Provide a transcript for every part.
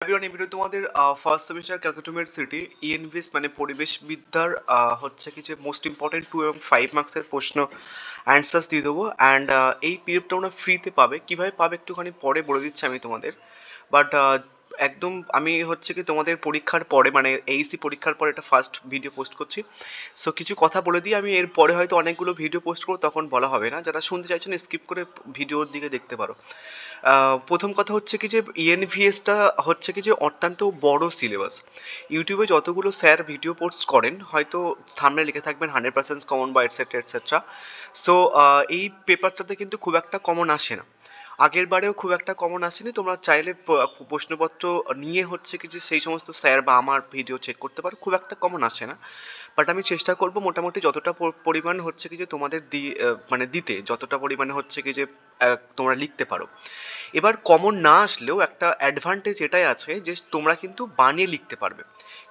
Everyone, এই video তোমাদের first semester calculator ENVS মানে পরিবেশবিদ্যার হচ্ছে কি যে মোস্ট ইম্পর্টেন্ট 2 এবং 5 মার্কসের প্রশ্ন অ্যান্সার্স দিয়ে দেবো। অ্যান্ড এই পিডিএফটা তোমরা ফ্রিতে পাবে। কিভাবে পাবে একটুখানি পরে বলে দিচ্ছি আমি তোমাদের। বাট একদম আমি হচ্ছে কি তোমাদের পরীক্ষার পরে মানে এইসি পরীক্ষার পরে এটা ফার্স্ট ভিডিও পোস্ট করছি। সো কিছু কথা বলে দিই, আমি এর পরে হয়তো অনেকগুলো ভিডিও পোস্ট করবো, তখন বলা হবে না। যারা শুনতে চাইছেন স্কিপ করে ভিডিওর দিকে দেখতে পারো। প্রথম কথা হচ্ছে কি যে ইএনভিএসটা হচ্ছে কি যে অত্যন্ত বড় সিলেবাস। ইউটিউবে যতগুলো স্যার ভিডিও পোস্ট করেন হয়তো সামনে লিখে থাকবেন 100% কমন বা এটসেট্রা এটসেট্রা। সো এই পেপারটাতে কিন্তু খুব একটা কমন আসে না। আগের বারেও খুব একটা কমন আসেনি। তোমরা চাইলে প্রশ্নপত্র নিয়ে হচ্ছে কি যে সেই সমস্ত স্যার বা আমার ভিডিও চেক করতে পারো, খুব একটা কমন আসে না। বাট আমি চেষ্টা করব মোটামুটি যতটা পরিমাণ হচ্ছে কি যে তোমাদের মানে দিতে, যতটা পরিমাণে হচ্ছে কি যে তোমরা লিখতে পারো। এবার কমন না আসলেও একটা অ্যাডভান্টেজ এটাই আছে যে তোমরা কিন্তু বানিয়ে লিখতে পারবে।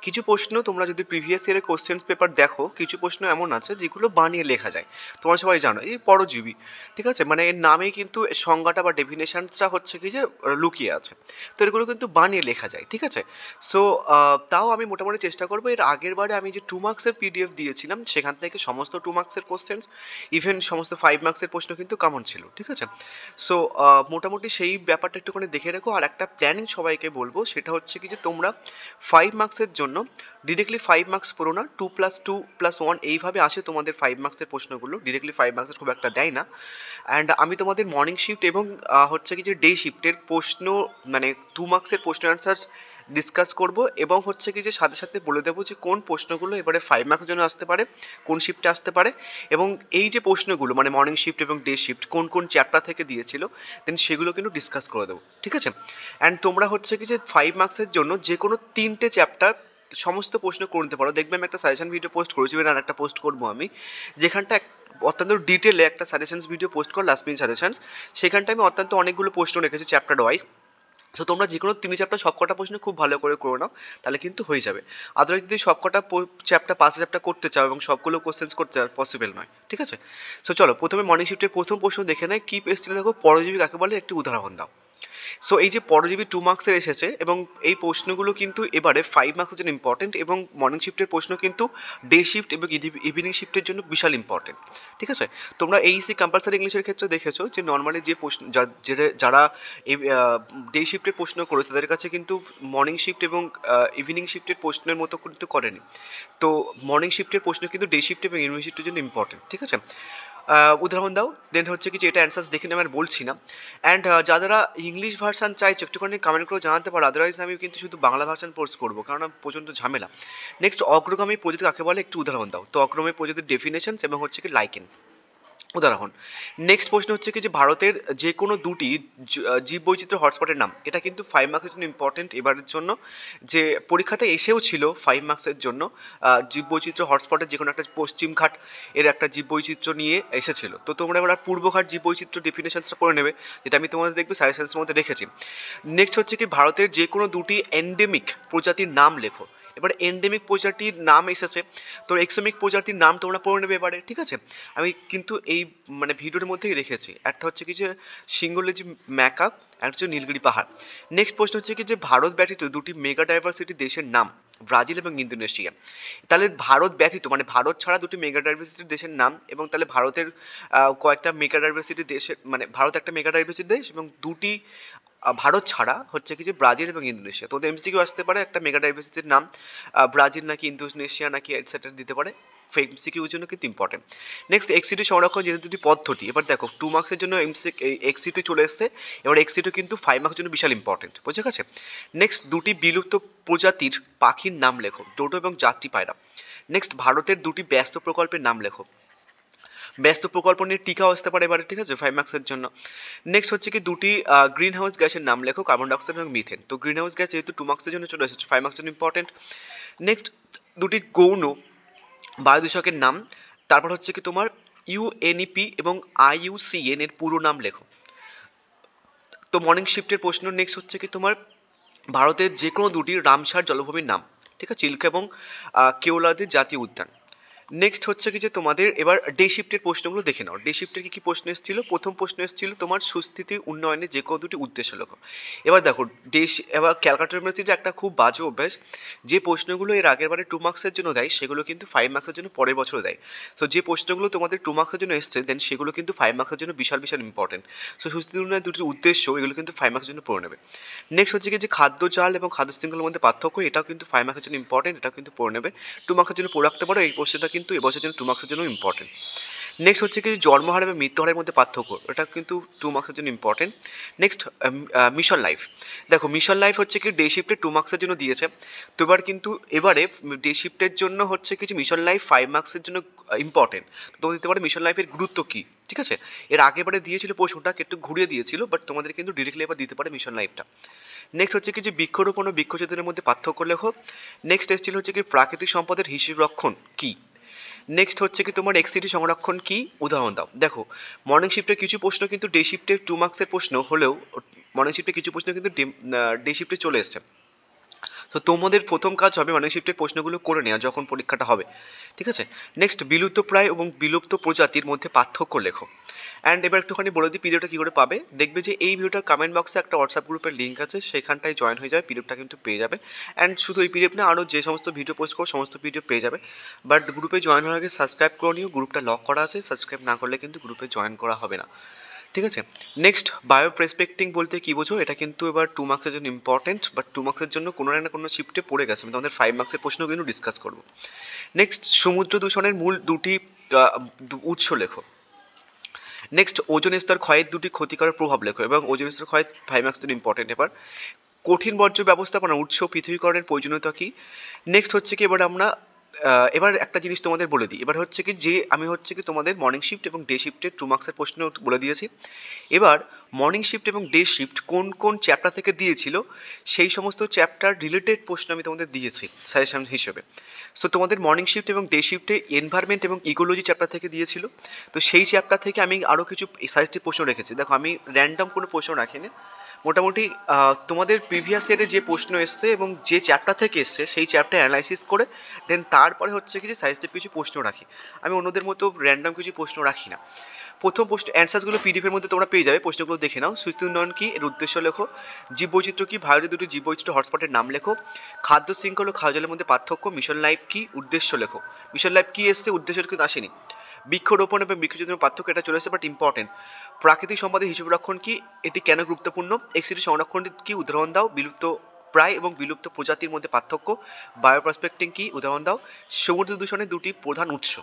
কিছু প্রশ্ন তোমরা যদি প্রিভিয়াস ইয়ারের কোশ্চেন্স পেপার দেখো, কিছু প্রশ্ন এমন আছে যেগুলো বানিয়ে লেখা যায়। তোমরা সবাই জানো এই পরজীবী, ঠিক আছে, মানে এর নামেই কিন্তু সংজ্ঞাটা বা ডেফিনেশনসটা হচ্ছে কি যে লুকিয়ে আছে। তো এগুলো কিন্তু বানিয়ে লেখা যায়, ঠিক আছে। সো তাও আমি মোটামুটি চেষ্টা করবো। এর আগের বারে আমি যে 2 মার্কসের পিডিএফ দিয়েছিলাম সেখান থেকে সমস্ত 2 মার্কসের কোশ্চেন্স, ইভেন সমস্ত 5 মার্কসের প্রশ্ন কিন্তু কমন ছিল, ঠিক আছে। সো মোটামুটি সেই ব্যাপারটা একটুখানি দেখে রাখো। আর একটা প্ল্যানিং সবাইকে বলবো, সেটা হচ্ছে কি যে তোমরা 5 মার্কসের জন্য ডিরেক্টলি 5 মার্কস পড়ো না, 2+2+1 এইভাবে আসে তোমাদের 5 মার্কসের প্রশ্নগুলো। ডিরেক্টলি 5 মার্কসের খুব একটা দেয় না। অ্যান্ড আমি তোমাদের মর্নিং শিফট এবং হচ্ছে কি যে ডে শিফটের প্রশ্ন মানে 2 মার্কসের প্রশ্ন অ্যান্সার ডিসকাস করব, এবং হচ্ছে কি যে সাথে সাথে বলে দেবো যে কোন প্রশ্নগুলো এবারে 5 মার্কসের জন্য আসতে পারে, কোন শিফটে আসতে পারে, এবং এই যে প্রশ্নগুলো মানে মর্নিং শিফট এবং ডে শিফট কোন কোন চ্যাপ্টার থেকে দিয়েছিল দেন সেগুলো কিন্তু ডিসকাস করে দেবো, ঠিক আছে। অ্যান্ড তোমরা হচ্ছে কি যে 5 মার্কসের জন্য যে কোনো 3টে চ্যাপ্টার সমস্ত প্রশ্ন করে নিতে পারো। দেখবে আমি একটা সাজেশন ভিডিও পোস্ট করেছি, আর একটা পোস্ট করবো আমি, যেখানটা অত্যন্ত ডিটেলে একটা সাজেশনস ভিডিও পোস্ট কর, লাস্ট মিনিট সাজেশনস। সেখানটা আমি অত্যন্ত অনেকগুলো প্রশ্ন রেখেছি চ্যাপ্টার ওয়াইজ। সো তোমরা যে কোনো 3 চ্যাপ্টার সবকটা প্রশ্ন খুব ভালো করে নাও, তাহলে কিন্তু হয়ে যাবে। আদারওয়াইজ যদি সবকটা চ্যাপ্টার 5 চ্যাপ্টার করতে চাও এবং সবগুলো কোশ্চেন্স করতে চাও, পসিবল নয়, ঠিক আছে। সো চলো প্রথমে মর্নিং শিফটের প্রথম প্রশ্ন দেখে নেয়। কি এসেছিল দেখো, পরজীবী কাকে বলে একটি উদাহরণ দাও। সো এই যে পরজীবী 2 মার্কসের এসেছে, এবং এই প্রশ্নগুলো কিন্তু এবারে 5 মার্কসের জন্য ইম্পর্টেন্ট, এবং মর্নিং শিফটের প্রশ্ন কিন্তু ডে শিফট এবং ইভিনিং শিফটের জন্য বিশাল ইম্পর্টেন্ট, ঠিক আছে। তোমরা এইসি কম্পালসারি ইংলিশের ক্ষেত্রে দেখেছো যে নর্মালি যে প্রশ্ন যারা এই ডে শিফটের প্রশ্ন করে তাদের কাছে কিন্তু মর্নিং শিফট এবং ইভিনিং শিফটের প্রশ্নের মতো কিন্তু করেনি। তো মর্নিং শিফটের প্রশ্ন কিন্তু ডে শিফট এবং ইভিনিং শিফটের জন্য ইম্পর্টেন্ট, ঠিক আছে। উদাহরণ দাও, দেন হচ্ছে কি যে এটা অ্যান্সার্স দেখে নেওয়ার বলছি না। অ্যান্ড যারা ইংলিশ ভার্সান চাইছে একটুখানি কমেন্ট করে জানাতে পারো, আদারওয়াইজ আমি কিন্তু শুধু বাংলা ভার্সান পোস্ট করবো, কারণ প্রচণ্ড ঝামেলা। নেক্সট, অগ্রগামী প্রজাতি কাকে বলে একটু উদাহরণ দাও। তো অগ্রগামী প্রজাতির ডেফিনেশনস এবং হচ্ছে কি লাইকেন উদাহরণ। নেক্সট প্রশ্ন হচ্ছে কি যে ভারতের যে কোনো দুটি জীববৈচিত্র্য হটস্পটের নাম। এটা কিন্তু 5 মার্কসের জন্য ইম্পর্টেন্ট এবারের জন্য, যে পরীক্ষাতে এসেও ছিল 5 মার্কসের জন্য। জীববৈচিত্র্য হটস্পটের যে কোনো একটা পশ্চিমঘাট এর একটা জীববৈচিত্র্য নিয়ে এসেছিল। তো তোমরা এবার পূর্বঘাট জীববৈচিত্র্য ডেফিনেশনসটা পড়ে নেবে, যেটা আমি তোমাদের দেখবে সাজেশনসের মধ্যে রেখেছি। নেক্সট হচ্ছে কি ভারতের যে কোনো দুটি এন্ডেমিক প্রজাতির নাম লেখো। এবার এন্ডেমিক প্রজাতির নাম এসেছে, তো এক্সোমিক প্রজাতির নাম তোমরা পড়ে নেবে এবারে, ঠিক আছে। আমি কিন্তু এই মানে ভিডিওর মধ্যেই রেখেছি। একটা হচ্ছে কি যে সিঙ্গলেজি ম্যাকাক, একটা হচ্ছে নীলগিরি পাহাড়। নেক্সট প্রশ্ন হচ্ছে কি যে ভারত ব্যতীত দুটি মেগা ডাইভার্সিটি দেশের নাম, ব্রাজিল এবং ইন্দোনেশিয়া। তাহলে ভারত ব্যতীত মানে ভারত ছাড়া দুটি মেগা ডাইভার্সিটি দেশের নাম, এবং তাহলে ভারতের কয়েকটা মেগা ডাইভার্সিটি দেশের মানে ভারত একটা মেগা ডাইভার্সিটি দেশ, এবং দুটি ভারত ছাড়া হচ্ছে কি যে ব্রাজিল এবং ইন্দোনেশিয়া। তোদের এমসিকিউ আসতে পারে একটা মেগা ডাইভার্সিটির নাম, ব্রাজিল নাকি ইন্দোনেশিয়া নাকি এটসেট্রা দিতে পারে। এমসিকিউর জন্য কিন্তু ইম্পর্টেন্ট। নেক্সট, এক্সিটি সংরক্ষণ যেহেতু দুটি পদ্ধতি। এবার দেখো 2 মার্কসের জন্য এক্সিটি চলে এসছে, এবার এক্সিটি কিন্তু 5 মার্কসের জন্য বিশাল ইম্পর্টেন্ট, বুঝে গেছে। নেক্সট, দুটি বিলুপ্ত প্রজাতির পাখির নাম লেখো, ডোডো এবং যাত্রী পায়রা। নেক্সট, ভারতের দুটি ব্যস্ত প্রকল্পের নাম লেখো। ব্যস্ত প্রকল্প নিয়ে টিকাও আসতে পারে এবারে, ঠিক আছে, 5 মার্কসের জন্য। নেক্সট হচ্ছে কি দুটি গ্রিন হাউস গ্যাসের নাম লেখো, কার্বন ডাইঅক্সাইড এবং মিথেন। তো গ্রিন হাউস গ্যাস যেহেতু 2 মার্কসের জন্য চলে এসেছে, 5 মার্কসের জন্য ইম্পর্টেন্ট। নেক্সট, দুটি গৌণ বায়ু দূষকের নাম। তারপর হচ্ছে কি তোমার ইউএনইপি এবং আইইউসিএন এর পুরো নাম লেখো। তো মর্নিং শিফটের প্রশ্ন নেক্সট হচ্ছে কি তোমার ভারতের যে কোনো দুটি রামসার জলভূমির নাম, ঠিক আছে, চিল্কা এবং কেওলাদের জাতীয় উদ্যান। নেক্সট হচ্ছে কি যে তোমাদের এবার ডে শিফটের প্রশ্নগুলো দেখে নাও। ডে শিফটের কি কি প্রশ্ন এসেছিল? প্রথম প্রশ্ন এসেছিল তোমার সুস্থিতি উন্নয়নের যে কোনো দুটি উদ্দেশ্য লেখো। এবার দেখো এবার ক্যালকাটা ইউনিভার্সিটির একটা খুব বাজে অভ্যাস, যে প্রশ্নগুলো এর আগের বারে 2 মার্কসের জন্য দেয় সেগুলো কিন্তু 5 মার্কসের জন্য পরের বছর দেয়। তো যে প্রশ্নগুলো তোমাদের 2 মার্কসের জন্য এসছে দেন সেগুলো কিন্তু 5 মার্কসের জন্য বিশাল বিশাল ইম্পর্টেন্ট। সো সুস্থিতি উন্নয়নের দুটি উদ্দেশ্য এগুলো কিন্তু 5 মার্কসের জন্য পড়ে নেবে। নেক্সট হচ্ছে কি যে খাদ্য জাল এবং খাদ্য শৃঙ্খলার মধ্যে পার্থক্য, এটাও কিন্তু 5 মার্কসের জন্য ইম্পর্টেন্ট, এটাও কিন্তু পড়ে নেবে। 2 মার্কসের জন্য পড়ে রাখতে পারো, এই প্রশ্নটা কিন্তু এবছরের জন্য 2 মার্কসের জন্য ইম্পর্টেন্ট। নেক্সট হচ্ছে কি জন্মহার এবং মৃত্যুহারের মধ্যে পার্থক্য, এটা কিন্তু 2 মার্কসের জন্য ইম্পর্টেন্ট। Next mission life. দেখো মিশন লাইফ হচ্ছে কি ডে শিফটে 2 মার্কসের জন্য দিয়েছে। তো এবার কিন্তু এবারে ডে শিফটের জন্য হচ্ছে কিছু মিশন লাইফ 5 মার্কসের জন্য ইম্পর্টেন্ট। তোমাদের দিতে পারে মিশন লাইফের গুরুত্ব কি, ঠিক আছে? এর আগেবারে দিয়েছিল প্রশ্নটাকে একটু ঘুরিয়ে দিয়েছিল, বাট তোমাদের কিন্তু ডিরেক্টলি এবার দিতে পারে মিশন লাইফটা। নেক্সট হচ্ছে কি যে বৃক্ষরোপণ ও বৃক্ষছেদনের মধ্যে পার্থক্য লেখো। নেক্সট এসেছিল হচ্ছে কি প্রাকৃতিক সম্পদের হিসাব রক্ষণ কি। নেক্সট হচ্ছে কি তোমার এক্সিটি সংরক্ষণ কি, উদাহরণ দাও। দেখো মর্নিং শিফটের কিছু প্রশ্ন কিন্তু ডে শিফটের 2 মার্কসের প্রশ্ন হলেও মর্নিং শিফটে কিছু প্রশ্ন কিন্তু ডে শিফটে চলে এসছে। তো তোমাদের প্রথম কাজ হবে মর্নিং শিফটের প্রশ্নগুলো করে নেওয়া যখন পরীক্ষাটা হবে, ঠিক আছে? নেক্সট বিলুপ্ত প্রায় এবং বিলুপ্ত প্রজাতির মধ্যে পার্থক্য লেখো। অ্যান্ড এবার একটুখানি বলে দিই পিডিএফটা কী করে পাবে। দেখবে যে এই ভিডিওটার কমেন্ট বক্সে একটা হোয়াটসঅ্যাপ গ্রুপের লিঙ্ক আছে, সেখানটায় জয়েন হয়ে যাবে, পিডিএফটা কিন্তু পেয়ে যাবে। অ্যান্ড শুধু এই পিডিএফ না, আরও যে সমস্ত ভিডিও পোস্ট করো সমস্ত পিডিএফ পেয়ে যাবে। বাট গ্রুপে জয়েন হওয়ার আগে সাবস্ক্রাইব করে নিও, গ্রুপটা লক করা আছে, সাবস্ক্রাইব না করলে কিন্তু গ্রুপে জয়েন করা হবে না, ঠিক আছে? নেক্সট বায়ো প্রেসপেক্টিং বলতে কি বোঝো, এটা কিন্তু এবার 2 মার্কসের জন্য ইম্পর্টেন্ট, বাট 2 মার্কসের জন্য কোনো না কোনো শিফটে পড়ে গেছে, আমি তোমাদের 5 মার্কসের প্রশ্ন কিন্তু ডিসকাস করবো। নেক্সট সমুদ্র দূষণের মূল দুটি উৎস লেখো। নেক্সট ওজোন স্তর ক্ষয়ের দুটি ক্ষতিকর প্রভাব লেখো, এবং ওজোন স্তর ক্ষয় 5 মার্কসের জন্য ইম্পর্টেন্ট। এবার কঠিন বর্জ্য ব্যবস্থাপনা উৎস পৃথকীকরণের প্রয়োজনীয়তা কি। নেক্সট হচ্ছে কি এবার আমরা এবার একটা জিনিস তোমাদের বলে দিই। এবার হচ্ছে কি যে আমি হচ্ছে কি তোমাদের মর্নিং শিফট এবং ডে শিফটের 2 মার্কসের প্রশ্ন বলে দিয়েছি। এবার মর্নিং শিফট এবং ডে শিফট কোন কোন চ্যাপ্টার থেকে দিয়েছিল সেই সমস্ত চ্যাপ্টার রিলেটেড প্রশ্ন আমি তোমাদের দিয়েছি সাজেশন হিসেবে। সো তোমাদের মর্নিং শিফট এবং ডে শিফটে এনভায়রনমেন্ট এবং ইকোলজি চ্যাপ্টার থেকে দিয়েছিল। তো সেই চ্যাপ্টার থেকে আমি আরও কিছু সাজেস্টিভ প্রশ্ন রেখেছি। দেখো আমি র্যান্ডম কোনো প্রশ্ন রাখিনি, মোটামুটি তোমাদের প্রিভিয়াস ইয়ারে যে প্রশ্ন এসছে এবং যে চ্যাপ্টার থেকে এসছে সেই চ্যাপ্টার অ্যানালাইসিস করে দেন তারপরে হচ্ছে কি যে সাজেস্টিভ কিছু প্রশ্ন রাখি। আমি অন্যদের মতো র্যান্ডম কিছু প্রশ্ন রাখি না। প্রথম প্রশ্ন অ্যান্সার্সগুলো পিডিএফের মধ্যে তোমরা পেয়ে যাবে, প্রশ্নগুলো দেখে নাও। সুস্থ উন্নয়ন কি, এর উদ্দেশ্য লেখো। জীববৈচিত্র্য কি, ভারতের দুটি জীববৈচিত্র্য হটস্পটের নাম লেখো। খাদ্য শৃঙ্খল ও খাওয়া জলের মধ্যে পার্থক্য। মিশন লাইফ কি, উদ্দেশ্য লেখো। মিশন লাইফ কি এসছে, উদ্দেশ্য কিন্তু আসেনি। বৃক্ষরোপণ এবং বৃক্ষছেদনের পার্থক্য, এটা চলে এসেছে বাট ইম্পর্টেন্ট। প্রাকৃতিক সম্পদের হিসাব রক্ষণ কি, এটি কেন গুরুত্বপূর্ণ। এক্সিটি সংরক্ষণ কি, উদাহরণ দাও। বিলুপ্ত প্রায় এবং বিলুপ্ত প্রজাতির মধ্যে পার্থক্য। বায়োপ্রসপেক্টিং কি, উদাহরণ দাও। সমুদ্র দূষণের দুটি প্রধান উৎস।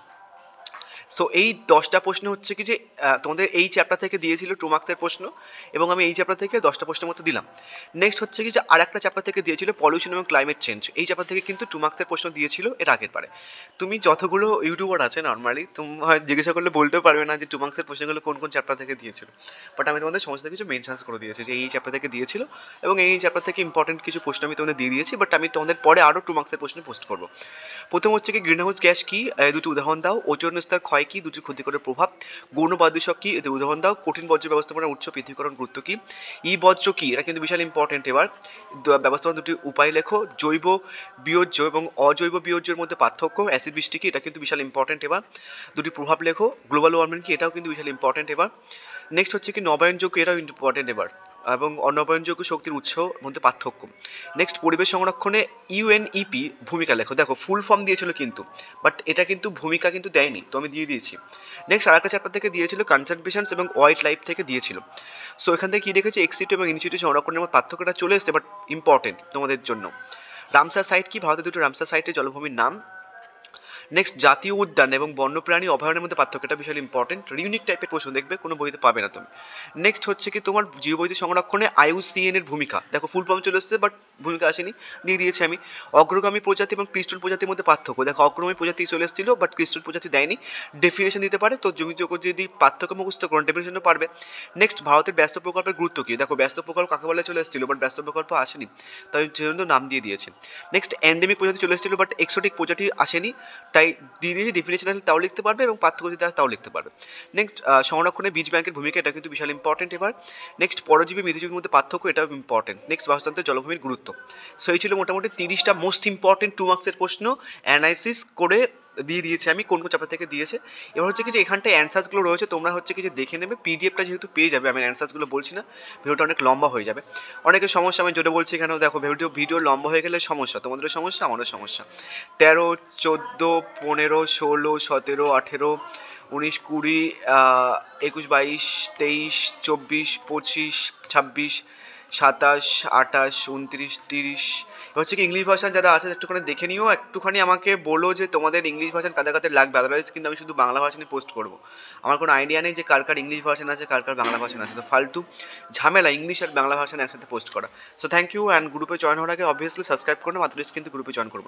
সো এই 10টা প্রশ্ন হচ্ছে কি যে তোমাদের এই চ্যাপ্টার থেকে দিয়েছিল 2 মার্কসের প্রশ্ন, এবং আমি এই চ্যাপ্টার থেকে 10টা প্রশ্নের মতো দিলাম। নেক্সট হচ্ছে কি যে আর একটা চ্যাপ্টার থেকে দিয়েছিল পলিউশন এবং ক্লাইমেট চেঞ্জ, এই চ্যাপ্টার থেকে কিন্তু 2 মার্কসের প্রশ্ন দিয়েছিল এর আগের পারে। তুমি যতগুলো ইউটিউবার আছে নর্মালি তোমার জিজ্ঞাসা করলে বলতেও পারবে না যে 2 মার্কসের প্রশ্নগুলো কোন কোন চ্যাপ্টার থেকে দিয়েছিল, বাট আমি তোমাদের সমস্ত কিছু মেনশনস করে দিয়েছি যে এই চ্যাপ্টার থেকে দিয়েছিল, এবং এই চ্যাপ্টার থেকে ইম্পর্টেন্ট কিছু প্রশ্ন আমি তোমাদের দিয়ে দিয়েছি, বাট আমি তোমাদের পরে আরও 2 মার্কসের প্রশ্ন পোস্ট করবো। প্রথম হচ্ছে কি গ্রিন হাউস গ্যাস কি, দুটি উদাহরণ দাও। ওজোন স্তর ক্ষয় কি, দুটি ক্ষতিকর প্রভাব। গৌণ বাদ্যুষক কি, এদের উদাহরণ দাও। কঠিন বর্জ্য ব্যবস্থাপনার উৎস পৃথকীকরণ গুরুত্ব কি। ই বর্জ্য কি, এটা কিন্তু বিশাল ইম্পর্টেন্ট। এবার ব্যবস্থাপনা দুটি উপায় লেখো। জৈব বিয়োজ্য এবং অজৈব বিয়োজ্যের মধ্যে পার্থক্য। অ্যাসিড বৃষ্টি কি, এটা কিন্তু বিশাল ইম্পর্টেন্ট। এবার দুটি প্রভাব লেখো। গ্লোবাল ওয়ার্মিং কি, এটাও কিন্তু বিশাল ইম্পর্টেন্ট। এবার নেক্সট হচ্ছে কি নবায়নযোগ্য, এটাও ইম্পর্টেন্ট এবার, এবং অনবায়নযোগ্য শক্তির উৎস মধ্যে পার্থক্য। নেক্সট পরিবেশ সংরক্ষণে ইউএনইপি ভূমিকা লেখো। দেখো ফুল ফর্ম দিয়েছিল কিন্তু, বাট এটা কিন্তু ভূমিকা কিন্তু দেয়নি, তো আমি দিয়ে দিয়েছি। নেক্সট আরেকটা চ্যাপ্টার থেকে দিয়েছিল কনজারভেশনস এবং ওয়াইল্ড লাইফ থেকে দিয়েছিল। সো এখান থেকে কি রেখেছে এক্সিটি এবং ইনসিটি সংরক্ষণের মধ্যে পার্থক্যটা চলে এসছে, বাট ইম্পর্টেন্ট তোমাদের জন্য। রামসার সাইট কি, ভারতের দুটো রামসার সাইটের জলভূমির নাম। নেক্সট জাতীয় উদ্যান এবং বন্যপ্রাণী অভয়ারণ্যের মধ্যে পার্থক্য, এটা বিশাল ইম্পর্টেন্ট, ইউনিক টাইপের প্রশ্ন দেখবে, কোনো বইতে পাবে না তুমি। নেক্সট হচ্ছে কি তোমার জীববৈচিত্র্য সংরক্ষণে IUCN এর ভূমিকা। দেখো ফুল ফর্ম চলে এসেছে বাট ভূমিকা আসেনি, দিয়ে দিয়েছি আমি। অগ্রগামী প্রজাতি এবং ক্রিস্টাল প্রজাতির মধ্যে পার্থক্য। দেখো অগ্রগামী প্রজাতি চলে এসেছিল বাট ক্রিস্টাল প্রজাতি দেয়নি, ডেফিনেশন দিতে পারে, তো জমি যদি পার্থক্য মুখস্থ করুন ডেফিনেশনও পারবে। নেক্সট ভারতের ব্যস্ত প্রকল্পের গুরুত্ব কি, দেখো ব্যস্ত প্রকল্প কাকে বলে চলে এসেছিল বাট ব্যস্ত প্রকল্প আসেনি, তাই জন্য নাম দিয়ে দিয়েছে। নেক্সট এন্ডেমিক প্রজাতি চলে এসেছিল বাট এক্সোটিক প্রজাতি আসেনি, তাই দিয়ে দিয়েছি। ডেফিনেশন তাও লিখতে পারবে এবং পার্থক্য যদি তাও লিখতে পারবে। নেক্সট সংরক্ষণে বীজ ব্যাংকের ভূমিকা, এটা কিন্তু বিশাল ইম্পর্টেন্ট। এবার নেক্সট পরজীবী মৃতজীবীর মধ্যে পার্থক্য, এটাও ইম্পর্টেন্ট। নেক্সট বাস্তুতন্ত্রের জলভূমির গুরুত্ব। সো এই ছিল মোটামুটি 30টা মোস্ট ইম্পর্টেন্ট 2 মার্কসের প্রশ্ন অ্যানালাইসিস করে দিয়ে দিয়েছি আমি, কোন কোন চ্যাপ্টার থেকে দিয়েছে। এবার হচ্ছে কি যে এখানটায় অ্যান্সার্সগুলো রয়েছে, তোমরা হচ্ছে কি যে দেখে নেবে, পিডিএফটা যেহেতু পেয়ে যাবে, আমি অ্যান্সার্সগুলো বলছি না, ভিডিওটা অনেক লম্বা হয়ে যাবে। অনেকের সমস্যা আমি যেটা বলছি এখানেও দেখো, ভিডিও লম্বা হয়ে গেলে সমস্যা, তোমাদেরও সমস্যা আমারও সমস্যা। 13, 14, 15, 16, 17, 18, 19, 20, 21, 22, 23, 24, 25, 26, 27, 28, 29, 30। হচ্ছে কি ইংলিশ ভার্সন যারা আছে একটুখানি দেখে নিও, একটুখানি আমাকে বলো যে তোমাদের ইংলিশ ভার্সন কাদের কাদের লাগবে, আদারওয়াইজ কিন্তু আমি শুধু বাংলা ভার্সনই পোস্ট করবো। আমার কোনো আইডিয়া নেই যে কার কার ইংলিশ ভার্সন আছে, কার কার বাংলা ভার্সন আছে, তো ফালতু ঝামেলা ইংলিশ আর বাংলা ভার্সন একসাথে পোস্ট করা। সো থ্যাংক ইউ, অ্যান্ড গ্রুপে জয়েন হওয়ার আগে অবভিয়াসলি সাবস্ক্রাইব করো, আদারওয়াইজ কিন্তু গ্রুপে জয়েন করবো।